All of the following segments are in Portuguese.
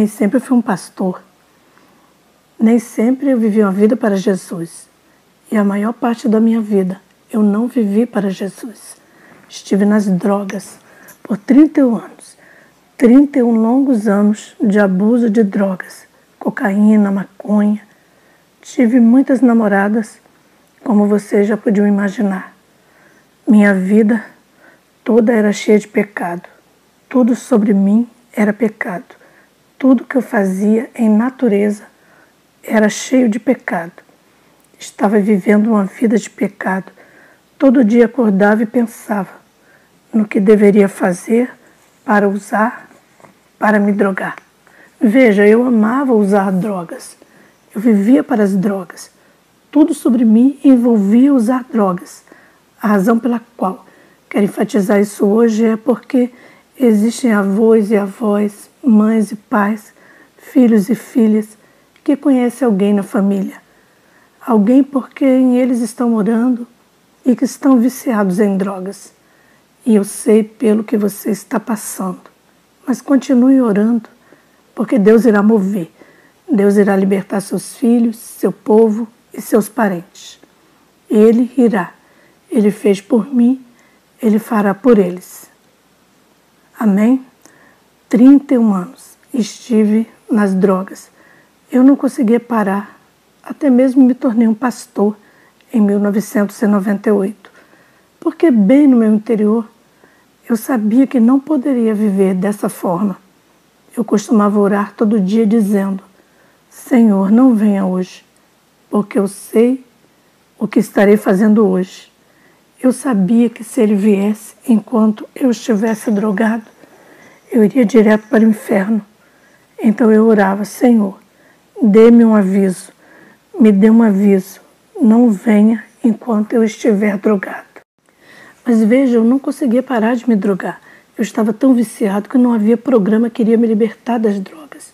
Nem sempre eu fui um pastor. Nem sempre eu vivi uma vida para Jesus. E a maior parte da minha vida eu não vivi para Jesus. Estive nas drogas por 31 anos. 31 longos anos de abuso de drogas, cocaína, maconha. Tive muitas namoradas, como vocês já podiam imaginar. Minha vida toda era cheia de pecado. Tudo sobre mim era pecado. Tudo que eu fazia em natureza era cheio de pecado. Estava vivendo uma vida de pecado. Todo dia acordava e pensava no que deveria fazer para usar, para me drogar. Veja, eu amava usar drogas. Eu vivia para as drogas. Tudo sobre mim envolvia usar drogas. A razão pela qual quero enfatizar isso hoje é porque existem avós e avós, mães e pais, filhos e filhas que conhecem alguém na família. Alguém por quem eles estão orando e que estão viciados em drogas. E eu sei pelo que você está passando. Mas continue orando, porque Deus irá mover. Deus irá libertar seus filhos, seu povo e seus parentes. Ele irá. Ele fez por mim, Ele fará por eles. Amém? 31 anos estive nas drogas. Eu não conseguia parar. Até mesmo me tornei um pastor em 1998. Porque bem no meu interior, eu sabia que não poderia viver dessa forma. Eu costumava orar todo dia dizendo: Senhor, não venha hoje, porque eu sei o que estarei fazendo hoje. Eu sabia que se Ele viesse enquanto eu estivesse drogado, eu iria direto para o inferno. Então eu orava: Senhor, dê-me um aviso, me dê um aviso, não venha enquanto eu estiver drogado. Mas veja, eu não conseguia parar de me drogar. Eu estava tão viciado que não havia programa que iria me libertar das drogas.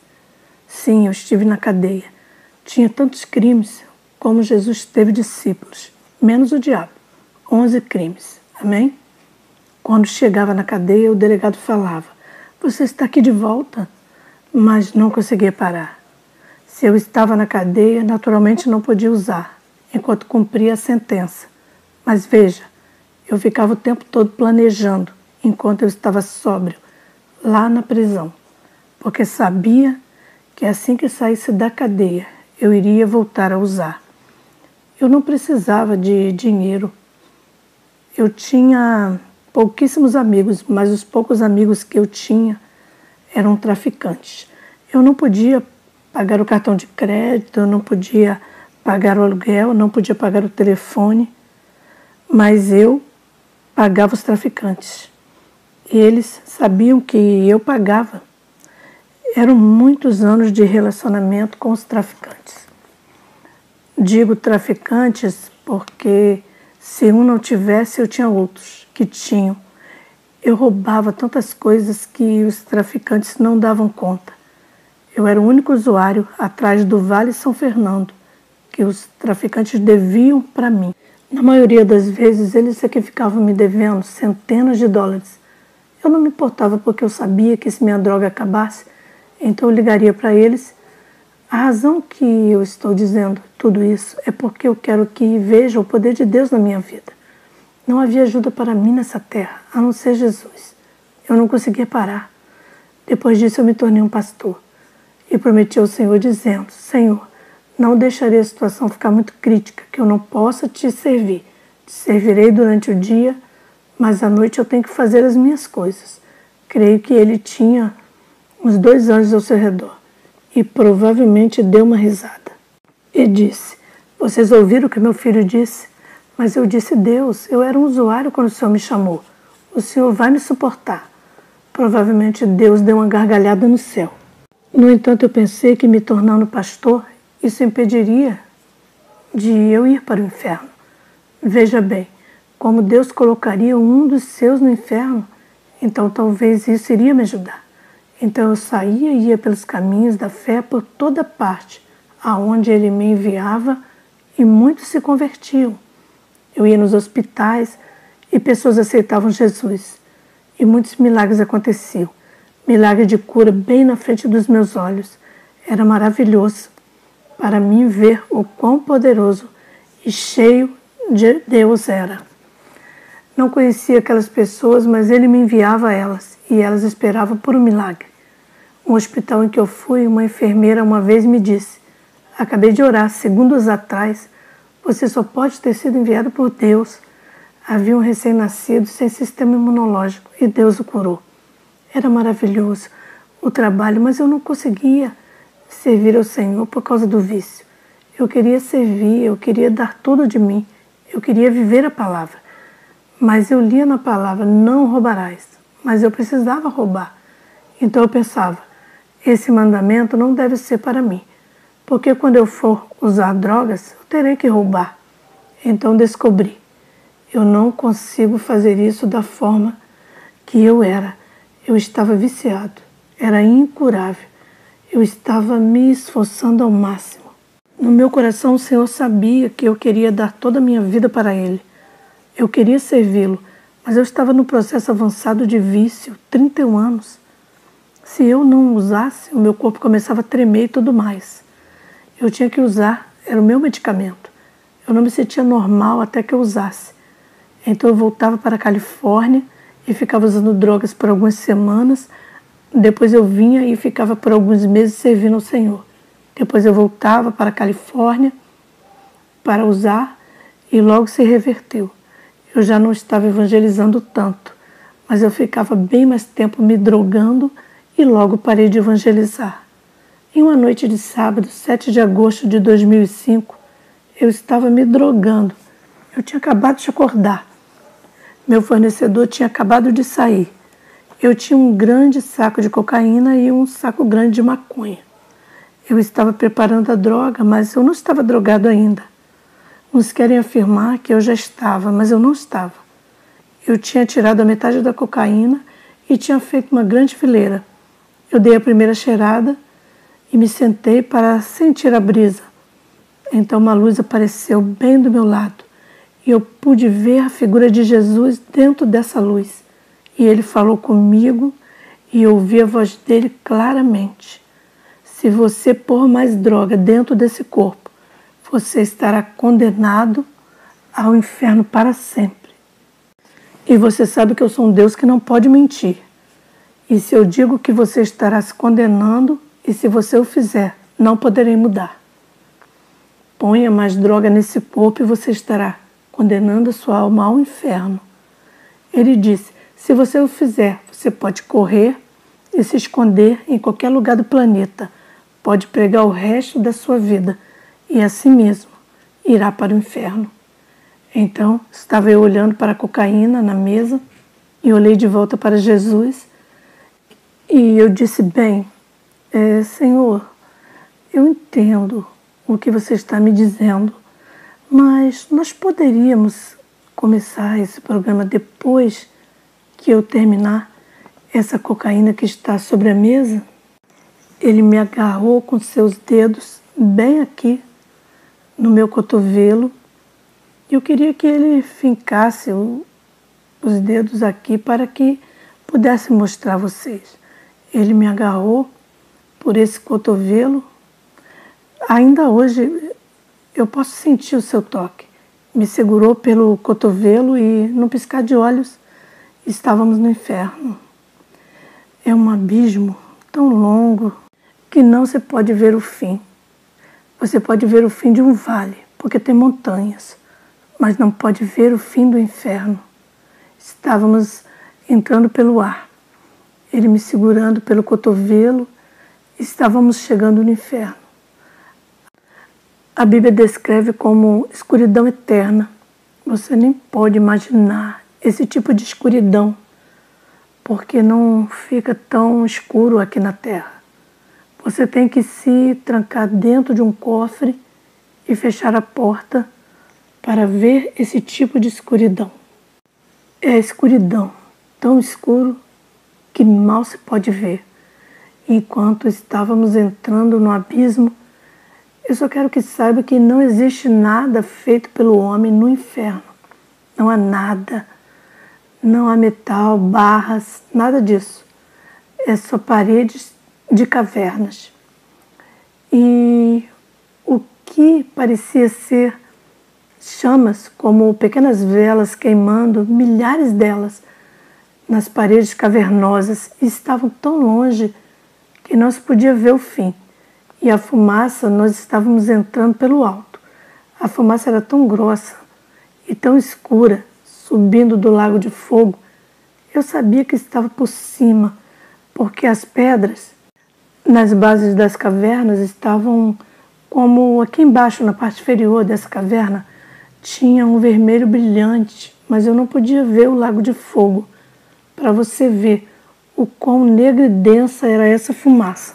Sim, eu estive na cadeia. Tinha tantos crimes como Jesus teve discípulos, menos o diabo. 11 crimes. Amém? Quando chegava na cadeia, o delegado falava: você está aqui de volta? Mas não conseguia parar. Se eu estava na cadeia, naturalmente não podia usar, enquanto cumpria a sentença. Mas veja, eu ficava o tempo todo planejando, enquanto eu estava sóbrio, lá na prisão, porque sabia que assim que saísse da cadeia, eu iria voltar a usar. Eu não precisava de dinheiro. Eu tinha pouquíssimos amigos, mas os poucos amigos que eu tinha eram traficantes. Eu não podia pagar o cartão de crédito, eu não podia pagar o aluguel, não podia pagar o telefone, mas eu pagava os traficantes. Eles sabiam que eu pagava. Eram muitos anos de relacionamento com os traficantes. Digo traficantes porque se um não tivesse, eu tinha outros que tinham. Eu roubava tantas coisas que os traficantes não davam conta. Eu era o único usuário atrás do Vale São Fernando que os traficantes deviam para mim. Na maioria das vezes, eles é que ficavam me devendo centenas de dólares. Eu não me importava porque eu sabia que se minha droga acabasse, então eu ligaria para eles. A razão que eu estou dizendo tudo isso é porque eu quero que vejam o poder de Deus na minha vida. Não havia ajuda para mim nessa terra, a não ser Jesus. Eu não conseguia parar. Depois disso eu me tornei um pastor e prometi ao Senhor dizendo: Senhor, não deixarei a situação ficar muito crítica, que eu não possa te servir. Te servirei durante o dia, mas à noite eu tenho que fazer as minhas coisas. Creio que ele tinha uns 2 anos ao seu redor e provavelmente deu uma risada. E disse: vocês ouviram o que meu filho disse? Mas eu disse: Deus, eu era um usuário quando o Senhor me chamou. O Senhor vai me suportar. Provavelmente Deus deu uma gargalhada no céu. No entanto, eu pensei que me tornando pastor, isso impediria de eu ir para o inferno. Veja bem, como Deus colocaria um dos seus no inferno, então talvez isso iria me ajudar. Então eu saía e ia pelos caminhos da fé por toda parte, aonde Ele me enviava, e muitos se convertiam. Eu ia nos hospitais e pessoas aceitavam Jesus, e muitos milagres aconteciam. Milagre de cura bem na frente dos meus olhos. Era maravilhoso para mim ver o quão poderoso e cheio de Deus era. Não conhecia aquelas pessoas, mas Ele me enviava a elas e elas esperavam por um milagre. Um hospital em que eu fui, uma enfermeira uma vez me disse: acabei de orar, segundos atrás, você só pode ter sido enviado por Deus. Havia um recém-nascido sem sistema imunológico e Deus o curou. Era maravilhoso o trabalho, mas eu não conseguia servir ao Senhor por causa do vício. Eu queria servir, eu queria dar tudo de mim, eu queria viver a palavra. Mas eu lia na palavra, não roubarás, mas eu precisava roubar. Então eu pensava, esse mandamento não deve ser para mim, porque quando eu for usar drogas, eu terei que roubar. Então descobri, eu não consigo fazer isso da forma que eu era. Eu estava viciado, era incurável. Eu estava me esforçando ao máximo. No meu coração, o Senhor sabia que eu queria dar toda a minha vida para Ele. Eu queria servi-lo, mas eu estava no processo avançado de vício, 31 anos. Se eu não usasse, o meu corpo começava a tremer e tudo mais. Eu tinha que usar, era o meu medicamento. Eu não me sentia normal até que eu usasse. Então eu voltava para a Califórnia e ficava usando drogas por algumas semanas. Depois eu vinha e ficava por alguns meses servindo ao Senhor. Depois eu voltava para a Califórnia para usar e logo se reverteu. Eu já não estava evangelizando tanto, mas eu ficava bem mais tempo me drogando e logo parei de evangelizar. Em uma noite de sábado, 7 de agosto de 2005, eu estava me drogando. Eu tinha acabado de acordar. Meu fornecedor tinha acabado de sair. Eu tinha um grande saco de cocaína e um saco grande de maconha. Eu estava preparando a droga, mas eu não estava drogado ainda. Uns querem afirmar que eu já estava, mas eu não estava. Eu tinha tirado a metade da cocaína e tinha feito uma grande fileira. Eu dei a primeira cheirada e me sentei para sentir a brisa. Então uma luz apareceu bem do meu lado e eu pude ver a figura de Jesus dentro dessa luz. E ele falou comigo e eu ouvi a voz dele claramente. Se você pôr mais droga dentro desse corpo, você estará condenado ao inferno para sempre. E você sabe que eu sou um Deus que não pode mentir. E se eu digo que você estará se condenando, e se você o fizer, não poderei mudar. Ponha mais droga nesse corpo e você estará condenando a sua alma ao inferno. Ele disse, se você o fizer, você pode correr e se esconder em qualquer lugar do planeta. Pode pregar o resto da sua vida e assim mesmo irá para o inferno. Então, estava eu olhando para a cocaína na mesa e olhei de volta para Jesus e eu disse, bem, Senhor, eu entendo o que você está me dizendo, mas nós poderíamos começar esse programa depois que eu terminar essa cocaína que está sobre a mesa? Ele me agarrou com seus dedos bem aqui no meu cotovelo. Eu queria que ele fincasse os dedos aqui para que pudesse mostrar a vocês. Ele me agarrou por esse cotovelo. Ainda hoje eu posso sentir o seu toque. Me segurou pelo cotovelo e, num piscar de olhos, estávamos no inferno. É um abismo tão longo que não se pode ver o fim. Você pode ver o fim de um vale, porque tem montanhas, mas não pode ver o fim do inferno. Estávamos entrando pelo ar, ele me segurando pelo cotovelo, estávamos chegando no inferno. A Bíblia descreve como escuridão eterna. Você nem pode imaginar esse tipo de escuridão, porque não fica tão escuro aqui na terra. Você tem que se trancar dentro de um cofre e fechar a porta para ver esse tipo de escuridão. É a escuridão, tão escuro que mal se pode ver. Enquanto estávamos entrando no abismo, eu só quero que saiba que não existe nada feito pelo homem no inferno. Não há nada. Não há metal, barras, nada disso. é só paredes de cavernas. E o que parecia ser chamas, como pequenas velas queimando, milhares delas, nas paredes cavernosas, estavam tão longe que não se podia ver o fim. E a fumaça, nós estávamos entrando pelo alto. A fumaça era tão grossa e tão escura, subindo do lago de fogo. Eu sabia que estava por cima, porque as pedras nas bases das cavernas estavam como aqui embaixo, na parte inferior dessa caverna, tinha um vermelho brilhante, mas eu não podia ver o lago de fogo, para você ver o quão negra e densa era essa fumaça.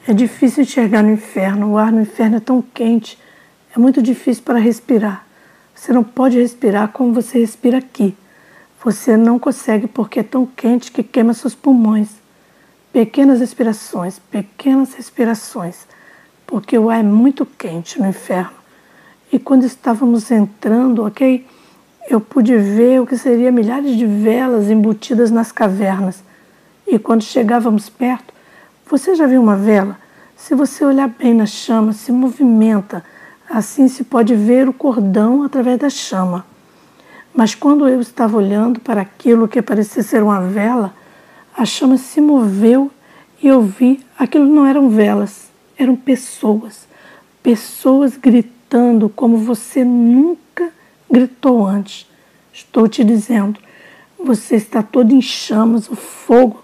É difícil enxergar no inferno, o ar no inferno é tão quente, é muito difícil para respirar. Você não pode respirar como você respira aqui. Você não consegue porque é tão quente que queima seus pulmões. Pequenas respirações, porque o ar é muito quente no inferno. E quando estávamos entrando, eu pude ver o que seria milhares de velas embutidas nas cavernas. E quando chegávamos perto, você já viu uma vela? Se você olhar bem na chama, se movimenta. Assim se pode ver o cordão através da chama. Mas quando eu estava olhando para aquilo que parecia ser uma vela, a chama se moveu e eu vi, aquilo não eram velas, eram pessoas. Pessoas gritando como você nunca gritou antes. Estou te dizendo, você está todo em chamas, o fogo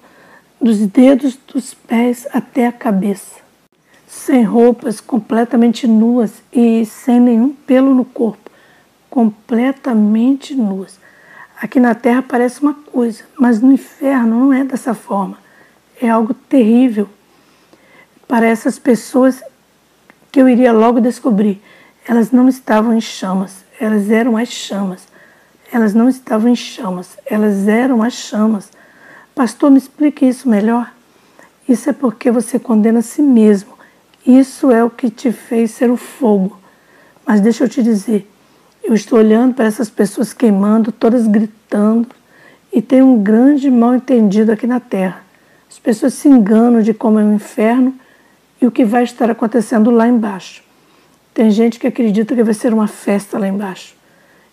dos dedos dos pés até a cabeça. Sem roupas, completamente nuas e sem nenhum pelo no corpo. Completamente nuas. Aqui na Terra parece uma coisa, mas no inferno não é dessa forma. É algo terrível. Para essas pessoas que eu iria logo descobrir, elas não estavam em chamas, elas eram as chamas. Elas não estavam em chamas, elas eram as chamas. Pastor, me explique isso melhor. Isso é porque você condena a si mesmo. Isso é o que te fez ser o fogo. Mas deixa eu te dizer, eu estou olhando para essas pessoas queimando, todas gritando, e tem um grande mal-entendido aqui na Terra. As pessoas se enganam de como é o inferno e o que vai estar acontecendo lá embaixo. Tem gente que acredita que vai ser uma festa lá embaixo.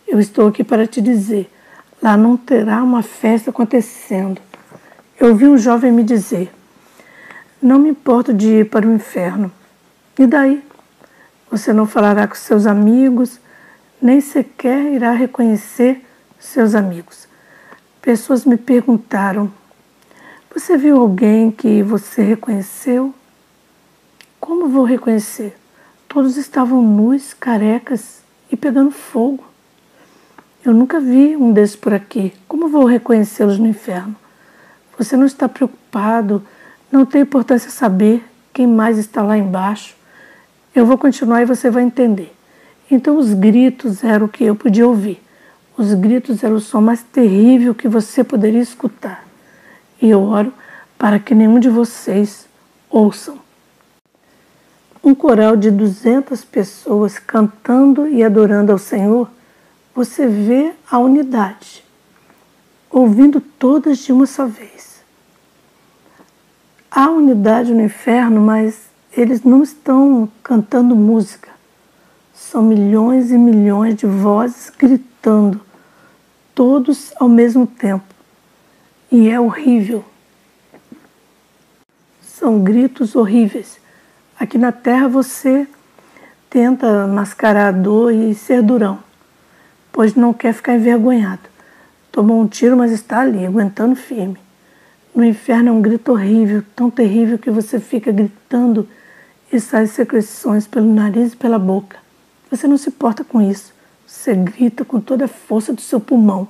Eu estou aqui para te dizer, lá não terá uma festa acontecendo. Eu ouvi um jovem me dizer, não me importo de ir para o inferno. E daí? Você não falará com seus amigos, nem sequer irá reconhecer seus amigos. Pessoas me perguntaram, você viu alguém que você reconheceu? Como vou reconhecer? Todos estavam nus, carecas e pegando fogo. Eu nunca vi um desses por aqui. Como vou reconhecê-los no inferno? Você não está preocupado, não tem importância saber quem mais está lá embaixo. Eu vou continuar e você vai entender. Então os gritos eram o que eu podia ouvir. Os gritos eram o som mais terrível que você poderia escutar. E eu oro para que nenhum de vocês ouçam. Um coral de 200 pessoas cantando e adorando ao Senhor, você vê a unidade, ouvindo todas de uma só vez. Há unidade no inferno, mas eles não estão cantando música. São milhões e milhões de vozes gritando, todos ao mesmo tempo. E é horrível. São gritos horríveis. Aqui na Terra você tenta mascarar a dor e ser durão, pois não quer ficar envergonhado. Tomou um tiro, mas está ali, aguentando firme. No inferno é um grito horrível, tão terrível que você fica gritando e sai secreções pelo nariz e pela boca. Você não se importa com isso. Você grita com toda a força do seu pulmão,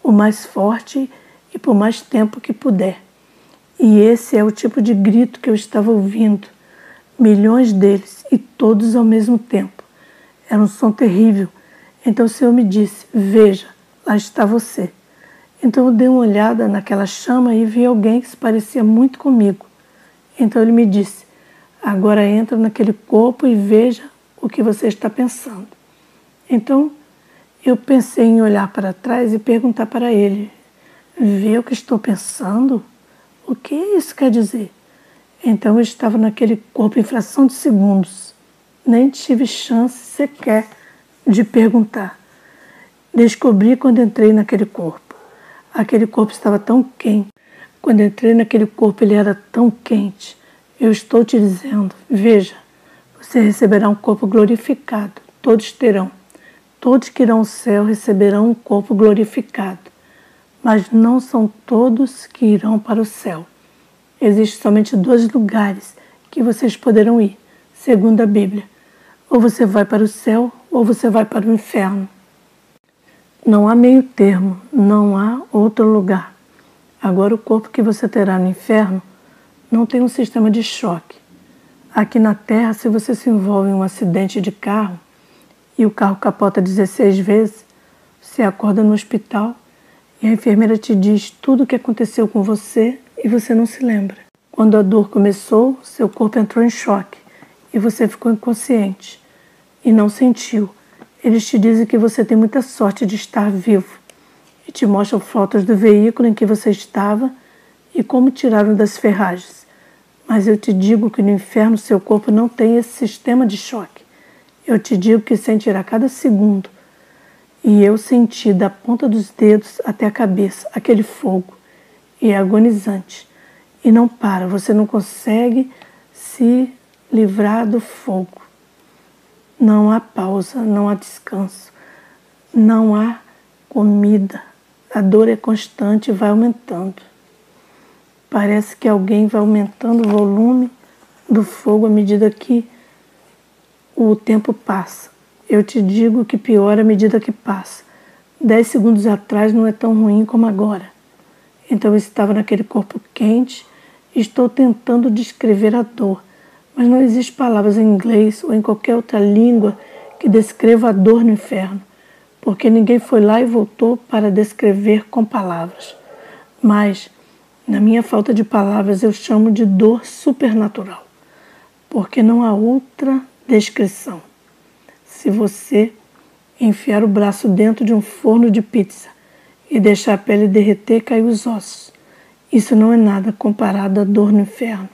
o mais forte e por mais tempo que puder. E esse é o tipo de grito que eu estava ouvindo. Milhões deles e todos ao mesmo tempo. Era um som terrível. Então o Senhor me disse, veja, lá está você. Então eu dei uma olhada naquela chama e vi alguém que se parecia muito comigo. Então ele me disse, agora entra naquele corpo e veja o que você está pensando. Então eu pensei em olhar para trás e perguntar para ele, vê o que estou pensando? O que isso quer dizer? Então eu estava naquele corpo em fração de segundos. Nem tive chance sequer de perguntar. Descobri quando entrei naquele corpo. Aquele corpo estava tão quente. Quando entrei naquele corpo, ele era tão quente. Eu estou te dizendo, veja, você receberá um corpo glorificado. Todos terão. Todos que irão ao céu receberão um corpo glorificado. Mas não são todos que irão para o céu. Existem somente 2 lugares que vocês poderão ir, segundo a Bíblia. Ou você vai para o céu, ou você vai para o inferno. Não há meio termo, não há outro lugar. Agora, o corpo que você terá no inferno não tem um sistema de choque. Aqui na Terra, se você se envolve em um acidente de carro e o carro capota 16 vezes, você acorda no hospital e a enfermeira te diz tudo o que aconteceu com você e você não se lembra. Quando a dor começou, seu corpo entrou em choque e você ficou inconsciente e não sentiu. Eles te dizem que você tem muita sorte de estar vivo e te mostram fotos do veículo em que você estava e como tiraram das ferragens. Mas eu te digo que no inferno seu corpo não tem esse sistema de choque. Eu te digo que sentirá cada segundo. E eu senti da ponta dos dedos até a cabeça aquele fogo. E é agonizante. E não para, você não consegue se livrar do fogo. Não há pausa, não há descanso, não há comida. A dor é constante e vai aumentando. Parece que alguém vai aumentando o volume do fogo à medida que o tempo passa. Eu te digo que piora à medida que passa. 10 segundos atrás não é tão ruim como agora. Então eu estava naquele corpo quente e estou tentando descrever a dor. Mas não existem palavras em inglês ou em qualquer outra língua que descreva a dor no inferno, porque ninguém foi lá e voltou para descrever com palavras. Mas, na minha falta de palavras, eu chamo de dor supernatural, porque não há outra descrição. Se você enfiar o braço dentro de um forno de pizza e deixar a pele derreter, cair os ossos, isso não é nada comparado à dor no inferno.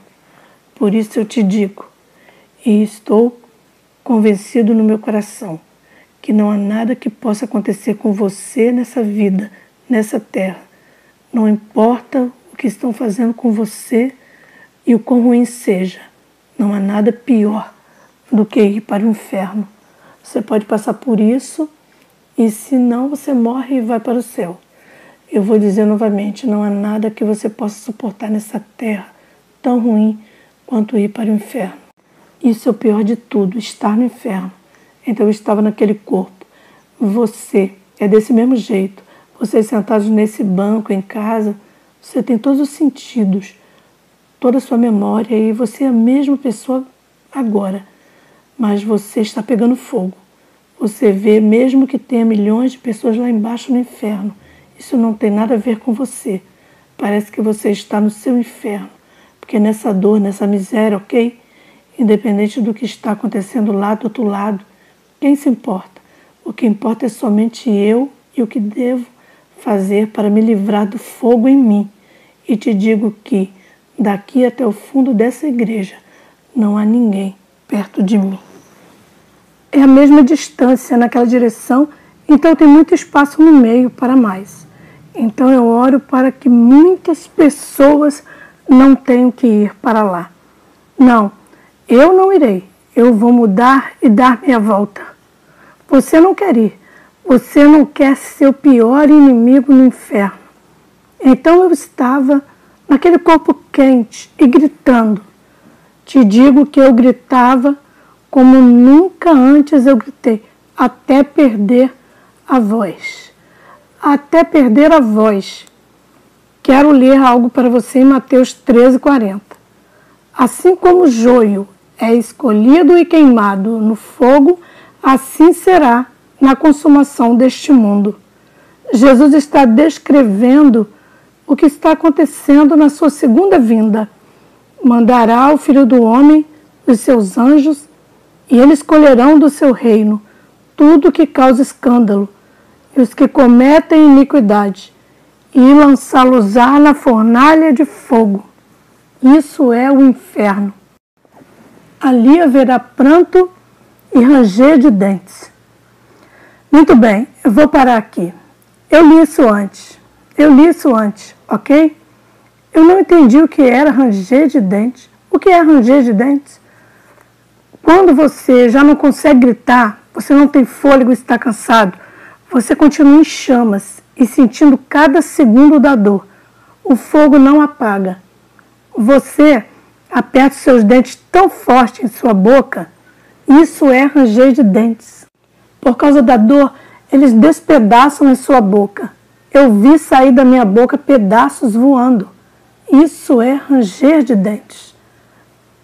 Por isso eu te digo, e estou convencido no meu coração, que não há nada que possa acontecer com você nessa vida, nessa terra. Não importa o que estão fazendo com você e o quão ruim seja, não há nada pior do que ir para o inferno. Você pode passar por isso e se não, você morre e vai para o céu. Eu vou dizer novamente, não há nada que você possa suportar nessa terra tão ruim quanto ir para o inferno. Isso é o pior de tudo, estar no inferno. Então eu estava naquele corpo. Você é desse mesmo jeito. Vocês sentados nesse banco em casa, você tem todos os sentidos, toda a sua memória e você é a mesma pessoa agora. Mas você está pegando fogo. Você vê, mesmo que tenha milhões de pessoas lá embaixo no inferno, isso não tem nada a ver com você. Parece que você está no seu inferno. Porque nessa dor, nessa miséria, ok? Independente do que está acontecendo lá do outro lado, quem se importa? O que importa é somente eu e o que devo fazer para me livrar do fogo em mim. E te digo que, daqui até o fundo dessa igreja, não há ninguém perto de mim. É a mesma distância naquela direção, então tem muito espaço no meio para mais. Então eu oro para que muitas pessoas não tenho que ir para lá. Não, eu não irei. Eu vou mudar e dar minha volta. Você não quer ir. Você não quer ser o pior inimigo no inferno. Então eu estava naquele corpo quente e gritando. Te digo que eu gritava como nunca antes eu gritei, até perder a voz. Até perder a voz. Quero ler algo para você em Mateus 13:40. Assim como o joio é escolhido e queimado no fogo, assim será na consumação deste mundo. Jesus está descrevendo o que está acontecendo na sua segunda vinda. Mandará o Filho do Homem, os seus anjos, e eles colherão do seu reino tudo que causa escândalo e os que cometem iniquidade, e lançá-los-á na fornalha de fogo. Isso é o inferno. Ali haverá pranto e ranger de dentes. Muito bem, eu vou parar aqui. Eu li isso antes, ok? Eu não entendi o que era ranger de dentes. O que é ranger de dentes? Quando você já não consegue gritar, você não tem fôlego e está cansado, você continua em chamas e sentindo cada segundo da dor. O fogo não apaga. Você aperta os seus dentes tão forte em sua boca, isso é ranger de dentes. Por causa da dor, eles despedaçam em sua boca. Eu vi sair da minha boca pedaços voando. Isso é ranger de dentes.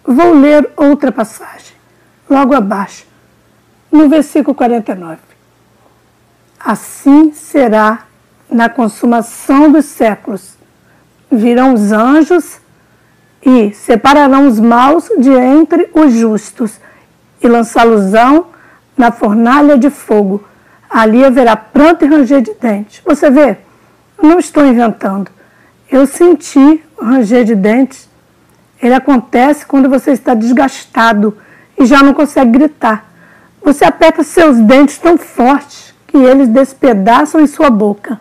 Vou ler outra passagem, logo abaixo, no versículo 49. Assim será na consumação dos séculos. Virão os anjos e separarão os maus de entre os justos e lançá-los-ão na fornalha de fogo. Ali haverá pranto e ranger de dentes. Você vê, eu não estou inventando. Eu senti o ranger de dentes. Ele acontece quando você está desgastado e já não consegue gritar. Você aperta seus dentes tão fortes que eles despedaçam em sua boca.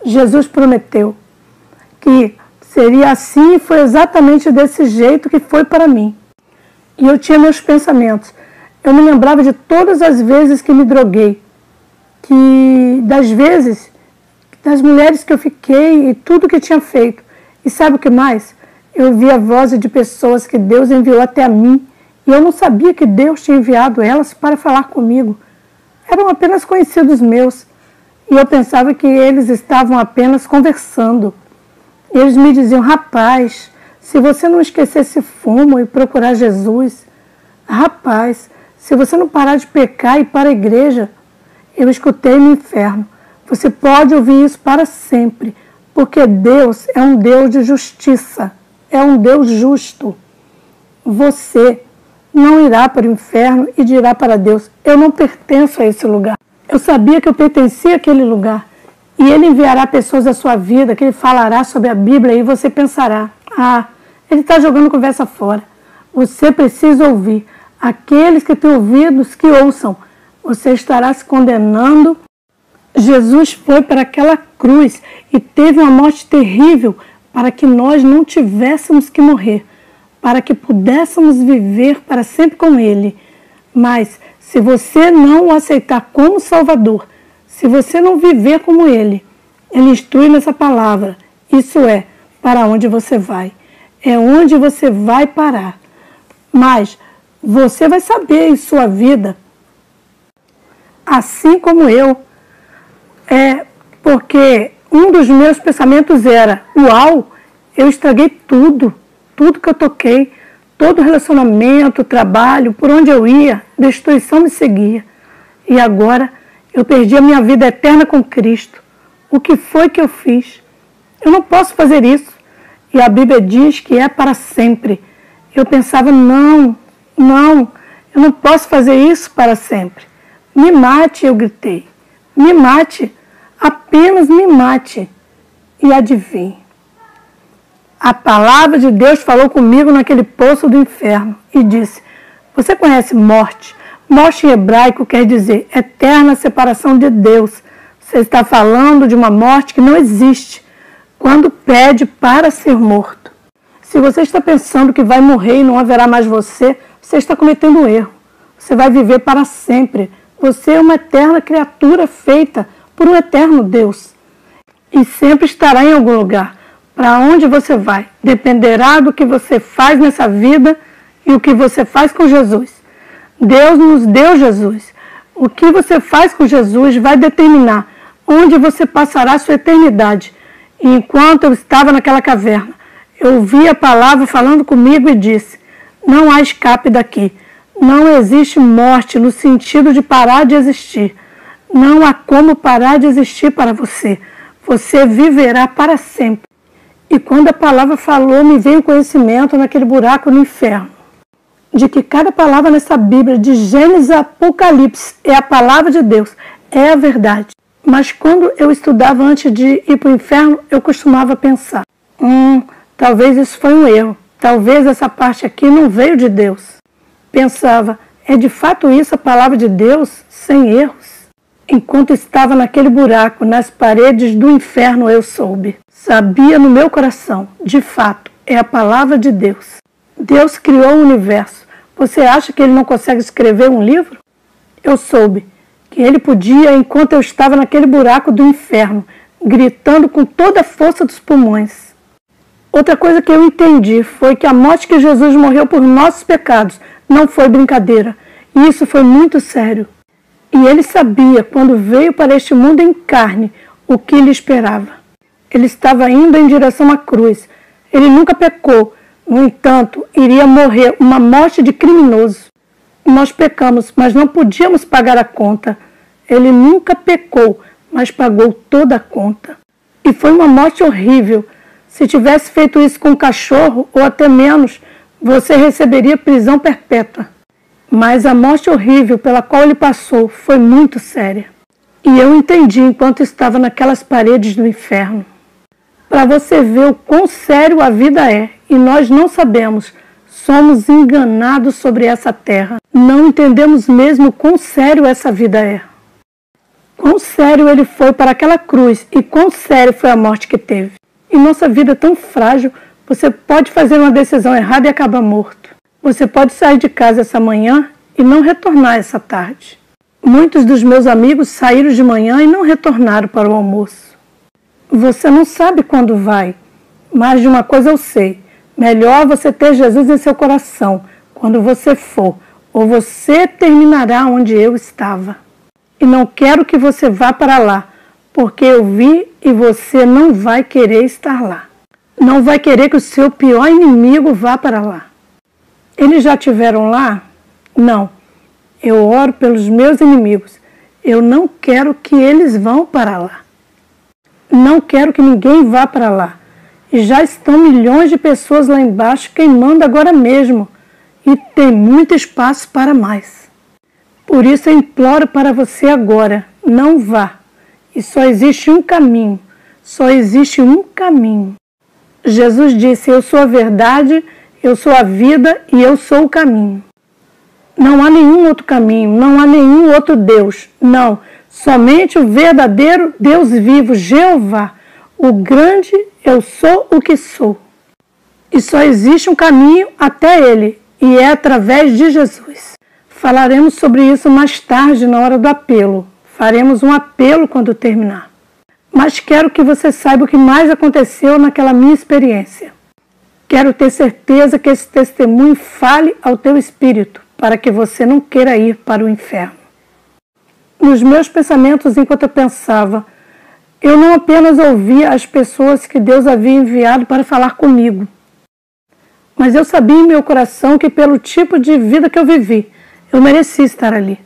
Jesus prometeu que seria assim e foi exatamente desse jeito que foi para mim. E eu tinha meus pensamentos. Eu me lembrava de todas as vezes que me droguei, das mulheres que eu fiquei e tudo que tinha feito. E sabe o que mais? Eu via vozes de pessoas que Deus enviou até mim e eu não sabia que Deus tinha enviado elas para falar comigo. Eram apenas conhecidos meus e eu pensava que eles estavam apenas conversando. Eles me diziam: rapaz, se você não esquecer esse fumo e procurar Jesus, rapaz, se você não parar de pecar e ir para a igreja, eu escutei no inferno. Você pode ouvir isso para sempre, porque Deus é um Deus de justiça, é um Deus justo. Você não irá para o inferno e dirá para Deus: eu não pertenço a esse lugar. Eu sabia que eu pertencia àquele lugar. E Ele enviará pessoas à sua vida, que Ele falará sobre a Bíblia e você pensará: ah, Ele está jogando conversa fora. Você precisa ouvir. Aqueles que têm ouvidos, que ouçam. Você estará se condenando. Jesus foi para aquela cruz e teve uma morte terrível para que nós não tivéssemos que morrer, para que pudéssemos viver para sempre com Ele. Mas se você não o aceitar como Salvador, se você não viver como Ele instrui nessa palavra, isso é para onde você vai. É onde você vai parar. Mas você vai saber em sua vida, assim como eu, porque um dos meus pensamentos era: uau, eu estraguei tudo que eu toquei, todo relacionamento, trabalho, por onde eu ia, destruição me seguia. E agora eu perdi a minha vida eterna com Cristo. O que foi que eu fiz? Eu não posso fazer isso. E a Bíblia diz que é para sempre. Eu pensava: não, eu não posso fazer isso para sempre. Me mate, eu gritei. Me mate, apenas me mate. E adivinhe, a palavra de Deus falou comigo naquele poço do inferno e disse: você conhece morte? Morte em hebraico quer dizer eterna separação de Deus. Você está falando de uma morte que não existe quando pede para ser morto. Se você está pensando que vai morrer e não haverá mais você, você está cometendo um erro. Você vai viver para sempre. Você é uma eterna criatura feita por um eterno Deus. E sempre estará em algum lugar. Para onde você vai dependerá do que você faz nessa vida e o que você faz com Jesus. Deus nos deu Jesus. O que você faz com Jesus vai determinar onde você passará a sua eternidade. E enquanto eu estava naquela caverna, eu ouvi a palavra falando comigo e disse: não há escape daqui. Não existe morte no sentido de parar de existir. Não há como parar de existir para você. Você viverá para sempre. E quando a palavra falou, me veio o conhecimento naquele buraco no inferno, de que cada palavra nessa Bíblia, de Gênesis a Apocalipse, é a palavra de Deus, é a verdade. Mas quando eu estudava antes de ir para o inferno, eu costumava pensar: talvez isso foi um erro. Talvez essa parte aqui não veio de Deus. Pensava, é de fato isso a palavra de Deus, sem erros? Enquanto estava naquele buraco, nas paredes do inferno, eu soube. Sabia no meu coração, de fato, é a palavra de Deus. Deus criou o universo. Você acha que Ele não consegue escrever um livro? Eu soube que Ele podia enquanto eu estava naquele buraco do inferno, gritando com toda a força dos pulmões. Outra coisa que eu entendi foi que a morte que Jesus morreu por nossos pecados não foi brincadeira. E isso foi muito sério. E Ele sabia, quando veio para este mundo em carne, o que lhe esperava. Ele estava indo em direção à cruz. Ele nunca pecou. No entanto, iria morrer uma morte de criminoso. Nós pecamos, mas não podíamos pagar a conta. Ele nunca pecou, mas pagou toda a conta. E foi uma morte horrível. Se tivesse feito isso com um cachorro, ou até menos, você receberia prisão perpétua. Mas a morte horrível pela qual ele passou foi muito séria. E eu entendi enquanto estava naquelas paredes do inferno. Para você ver o quão sério a vida é, e nós não sabemos, somos enganados sobre essa terra. Não entendemos mesmo quão sério essa vida é. Quão sério ele foi para aquela cruz e quão sério foi a morte que teve. E nossa vida é tão frágil, você pode fazer uma decisão errada e acabar morto. Você pode sair de casa essa manhã e não retornar essa tarde. Muitos dos meus amigos saíram de manhã e não retornaram para o almoço. Você não sabe quando vai, mas de uma coisa eu sei. Melhor você ter Jesus em seu coração quando você for, ou você terminará onde eu estava. E não quero que você vá para lá, porque eu vi e você não vai querer estar lá. Não vai querer que o seu pior inimigo vá para lá. Eles já estiveram lá? Não. Eu oro pelos meus inimigos. Eu não quero que eles vão para lá. Não quero que ninguém vá para lá. E já estão milhões de pessoas lá embaixo queimando agora mesmo. E tem muito espaço para mais. Por isso eu imploro para você agora, não vá. E só existe um caminho. Só existe um caminho. Jesus disse, eu sou a verdade, eu sou a vida e eu sou o caminho. Não há nenhum outro caminho, não há nenhum outro Deus. Não, somente o verdadeiro Deus vivo, Jeová, o grande eu sou o que sou. E só existe um caminho até Ele, e é através de Jesus. Falaremos sobre isso mais tarde na hora do apelo. Faremos um apelo quando terminar. Mas quero que você saiba o que mais aconteceu naquela minha experiência. Quero ter certeza que esse testemunho fale ao teu espírito, para que você não queira ir para o inferno. Nos meus pensamentos, enquanto eu pensava, eu não apenas ouvia as pessoas que Deus havia enviado para falar comigo, mas eu sabia em meu coração que pelo tipo de vida que eu vivi, eu merecia estar ali.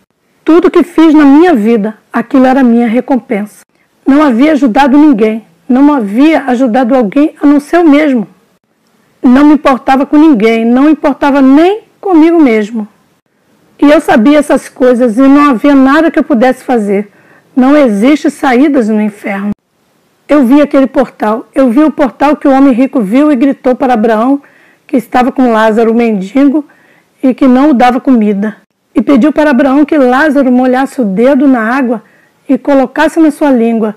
Tudo que fiz na minha vida, aquilo era minha recompensa. Não havia ajudado ninguém, não havia ajudado alguém a não ser eu mesmo. Não me importava com ninguém, não importava nem comigo mesmo. E eu sabia essas coisas e não havia nada que eu pudesse fazer. Não existe saídas no inferno. Eu vi aquele portal, eu vi o portal que o homem rico viu e gritou para Abraão, que estava com Lázaro, o mendigo, e que não o dava comida. E pediu para Abraão que Lázaro molhasse o dedo na água e colocasse na sua língua.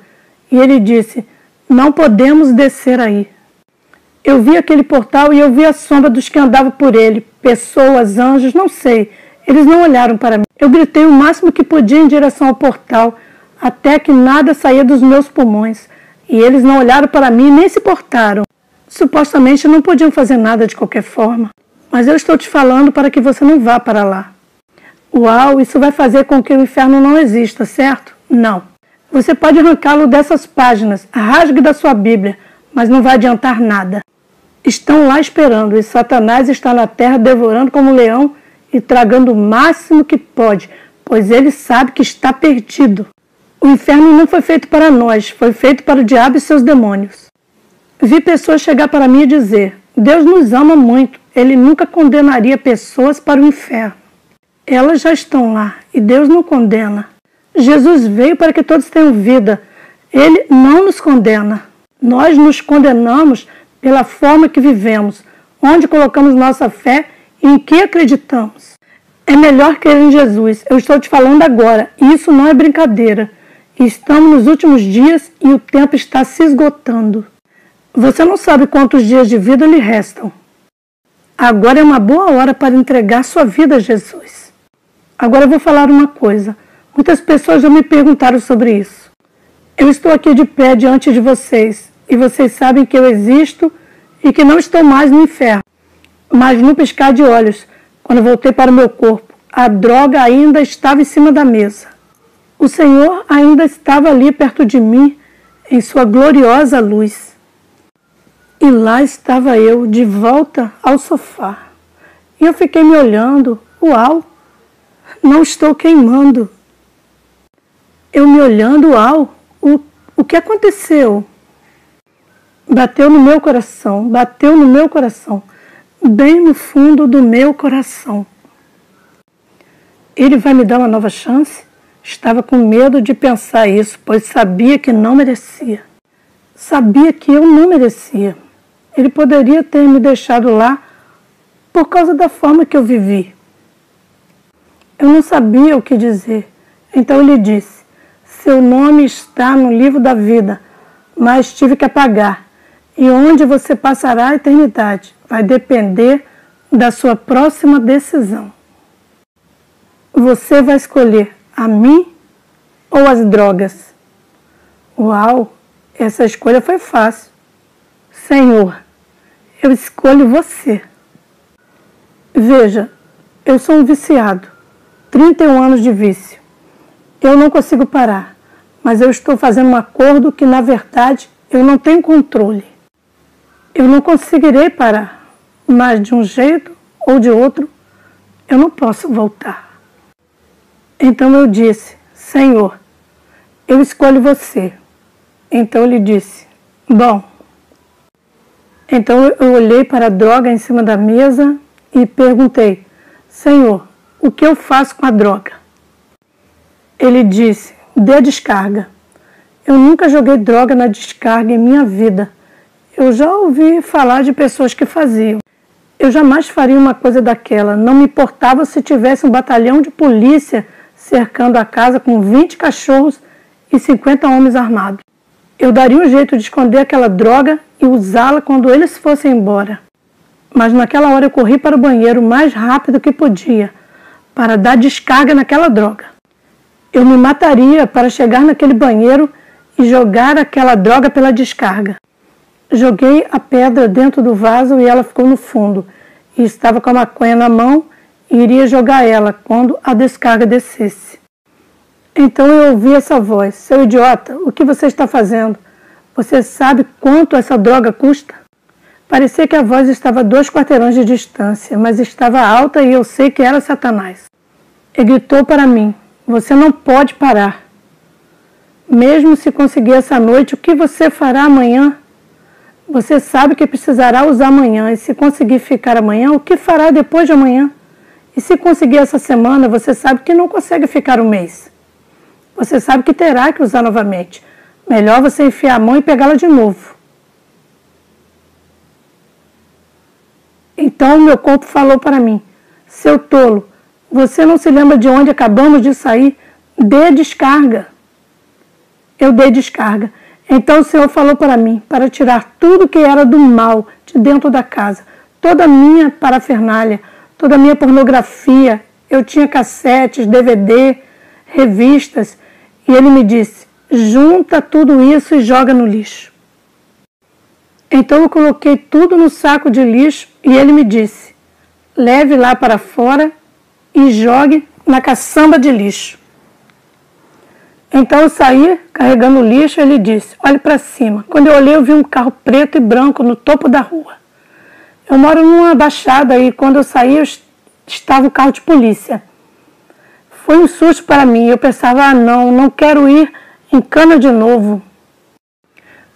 E ele disse, não podemos descer aí. Eu vi aquele portal e eu vi a sombra dos que andavam por ele, pessoas, anjos, não sei. Eles não olharam para mim. Eu gritei o máximo que podia em direção ao portal, até que nada saía dos meus pulmões. E eles não olharam para mim nem se portaram. Supostamente não podiam fazer nada de qualquer forma. Mas eu estou te falando para que você não vá para lá. Uau, isso vai fazer com que o inferno não exista, certo? Não. Você pode arrancá-lo dessas páginas, rasgue da sua Bíblia, mas não vai adiantar nada. Estão lá esperando e Satanás está na terra devorando como um leão e tragando o máximo que pode, pois ele sabe que está perdido. O inferno não foi feito para nós, foi feito para o diabo e seus demônios. Vi pessoas chegar para mim e dizer, Deus nos ama muito, Ele nunca condenaria pessoas para o inferno. Elas já estão lá e Deus não condena. Jesus veio para que todos tenham vida. Ele não nos condena. Nós nos condenamos pela forma que vivemos, onde colocamos nossa fé e em que acreditamos. É melhor crer em Jesus. Eu estou te falando agora. Isso não é brincadeira. Estamos nos últimos dias e o tempo está se esgotando. Você não sabe quantos dias de vida lhe restam. Agora é uma boa hora para entregar sua vida a Jesus. Agora eu vou falar uma coisa. Muitas pessoas já me perguntaram sobre isso. Eu estou aqui de pé diante de vocês e vocês sabem que eu existo e que não estou mais no inferno. Mas no piscar de olhos, quando voltei para o meu corpo, a droga ainda estava em cima da mesa. O Senhor ainda estava ali perto de mim, em sua gloriosa luz. E lá estava eu, de volta ao sofá. E eu fiquei me olhando. Uau! Não estou queimando. Eu me olhando, uau! O que aconteceu? Bateu no meu coração, bem no fundo do meu coração. Ele vai me dar uma nova chance? Estava com medo de pensar isso, pois sabia que não merecia. Sabia que eu não merecia. Ele poderia ter me deixado lá por causa da forma que eu vivi. Eu não sabia o que dizer. Então ele disse: seu nome está no livro da vida, mas tive que apagar. E onde você passará a eternidade vai depender da sua próxima decisão. Você vai escolher a mim ou as drogas? Uau, essa escolha foi fácil. Senhor, eu escolho você. Veja, eu sou um viciado, 31 anos de vício. Eu não consigo parar, mas eu estou fazendo um acordo que, na verdade, eu não tenho controle. Eu não conseguirei parar, mas de um jeito ou de outro, eu não posso voltar. Então eu disse: Senhor, eu escolho você. Então ele disse: bom. Então eu olhei para a droga em cima da mesa e perguntei: Senhor, o que eu faço com a droga? Ele disse: dê descarga. Eu nunca joguei droga na descarga em minha vida. Eu já ouvi falar de pessoas que faziam. Eu jamais faria uma coisa daquela. Não me importava se tivesse um batalhão de polícia cercando a casa com 20 cachorros e 50 homens armados. Eu daria um jeito de esconder aquela droga e usá-la quando eles fossem embora. Mas naquela hora eu corri para o banheiro o mais rápido que podia para dar descarga naquela droga. Eu me mataria para chegar naquele banheiro e jogar aquela droga pela descarga. Joguei a pedra dentro do vaso e ela ficou no fundo. E estava com a maconha na mão e iria jogar ela quando a descarga descesse. Então eu ouvi essa voz: seu idiota, o que você está fazendo? Você sabe quanto essa droga custa? Parecia que a voz estava a 2 quarteirões de distância, mas estava alta e eu sei que era Satanás. Ele gritou para mim: você não pode parar. Mesmo se conseguir essa noite, o que você fará amanhã? Você sabe que precisará usar amanhã, e se conseguir ficar amanhã, o que fará depois de amanhã? E se conseguir essa semana, você sabe que não consegue ficar um mês. Você sabe que terá que usar novamente. Melhor você enfiar a mão e pegá-la de novo. Então meu corpo falou para mim: seu tolo, você não se lembra de onde acabamos de sair? Dê descarga. Eu dei descarga. Então o Senhor falou para mim, para tirar tudo que era do mal de dentro da casa, toda a minha parafernália, toda a minha pornografia. Eu tinha cassetes, DVD, revistas, e ele me disse: junta tudo isso e joga no lixo. Então eu coloquei tudo no saco de lixo e ele me disse: leve lá para fora e jogue na caçamba de lixo. Então eu saí carregando o lixo e ele disse: olhe para cima. Quando eu olhei, eu vi um carro preto e branco no topo da rua. Eu moro numa baixada e quando eu saí, estava o carro de polícia. Foi um susto para mim. Eu pensava: não quero ir em cana de novo.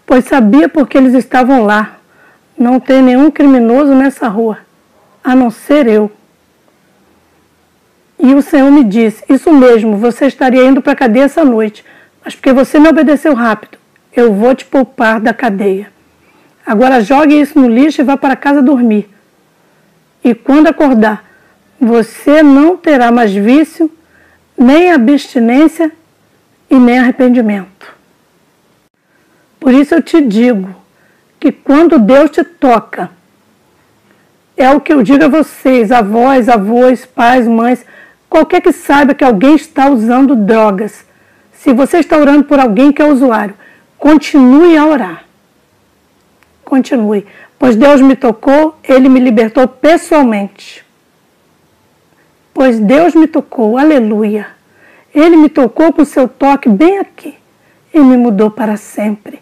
Pois sabia porque eles estavam lá. Não tem nenhum criminoso nessa rua, a não ser eu. E o Senhor me disse: isso mesmo, você estaria indo para a cadeia essa noite, mas porque você me obedeceu rápido, eu vou te poupar da cadeia. Agora jogue isso no lixo e vá para casa dormir. E quando acordar, você não terá mais vício, nem abstinência e nem arrependimento. Por isso eu te digo que quando Deus te toca, é o que eu digo a vocês, avós, avós, pais, mães, qualquer que saiba que alguém está usando drogas. Se você está orando por alguém que é usuário, continue a orar. Continue, pois Deus me tocou, Ele me libertou pessoalmente. Pois Deus me tocou, aleluia. Ele me tocou com o seu toque bem aqui e me mudou para sempre.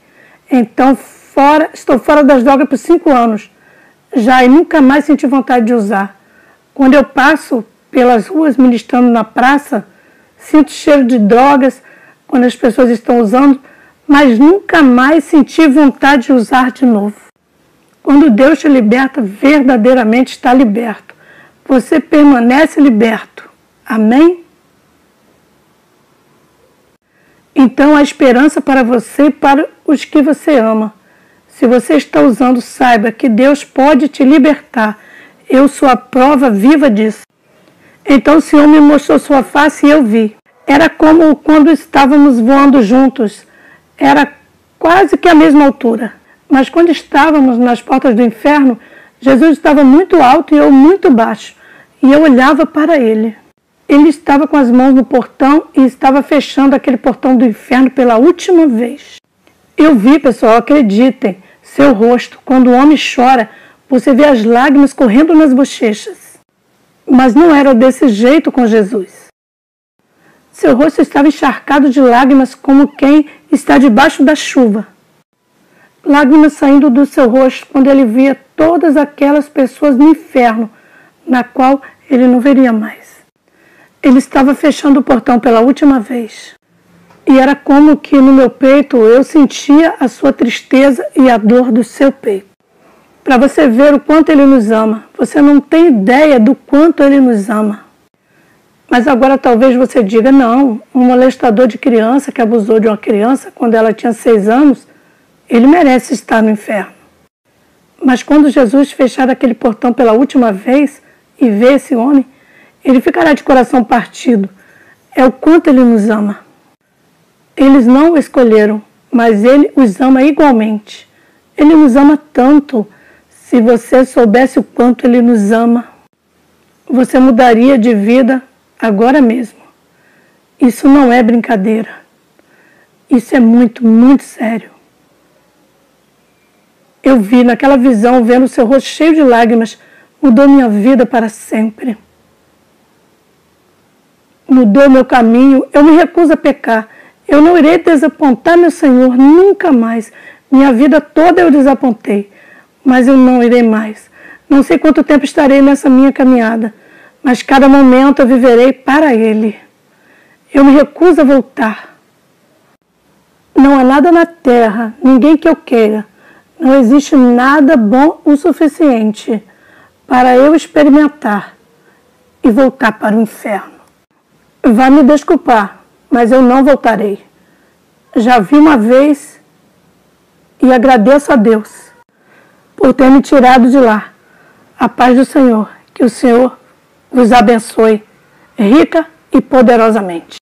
Então, estou fora das drogas por 5 anos já e nunca mais senti vontade de usar. Quando eu passo pelas ruas ministrando na praça, sinto cheiro de drogas quando as pessoas estão usando, mas nunca mais senti vontade de usar de novo. Quando Deus te liberta, verdadeiramente está liberto. Você permanece liberto. Amém? Então há esperança para você e para os que você ama. Se você está usando, saiba que Deus pode te libertar. Eu sou a prova viva disso. Então o Senhor me mostrou sua face e eu vi. Era como quando estávamos voando juntos. Era quase que a mesma altura. Mas quando estávamos nas portas do inferno, Jesus estava muito alto e eu muito baixo. E eu olhava para Ele. Ele estava com as mãos no portão e estava fechando aquele portão do inferno pela última vez. Eu vi, pessoal, acreditem, seu rosto. Quando o homem chora, você vê as lágrimas correndo nas bochechas. Mas não era desse jeito com Jesus. Seu rosto estava encharcado de lágrimas como quem está debaixo da chuva. Lágrimas saindo do seu rosto quando ele via todas aquelas pessoas no inferno, na qual ele não veria mais. Ele estava fechando o portão pela última vez. E era como que no meu peito eu sentia a sua tristeza e a dor do seu peito. Para você ver o quanto Ele nos ama. Você não tem ideia do quanto Ele nos ama. Mas agora talvez você diga, não, um molestador de criança que abusou de uma criança quando ela tinha 6 anos, ele merece estar no inferno. Mas quando Jesus fechar aquele portão pela última vez e ver esse homem, ele ficará de coração partido. É o quanto Ele nos ama. Eles não o escolheram, mas Ele os ama igualmente. Ele nos ama tanto. Se você soubesse o quanto Ele nos ama, você mudaria de vida agora mesmo. Isso não é brincadeira. Isso é muito, muito sério. Eu vi naquela visão, vendo o seu rosto cheio de lágrimas, mudou minha vida para sempre. Mudou meu caminho, eu me recuso a pecar. Eu não irei desapontar meu Senhor nunca mais. Minha vida toda eu desapontei, mas eu não irei mais. Não sei quanto tempo estarei nessa minha caminhada, mas cada momento eu viverei para Ele. Eu me recuso a voltar. Não há nada na terra, ninguém que eu queira. Não existe nada bom o suficiente para eu experimentar e voltar para o inferno. Vá me desculpar, mas eu não voltarei. Já vi uma vez e agradeço a Deus por ter me tirado de lá. A paz do Senhor, que o Senhor vos abençoe rica e poderosamente.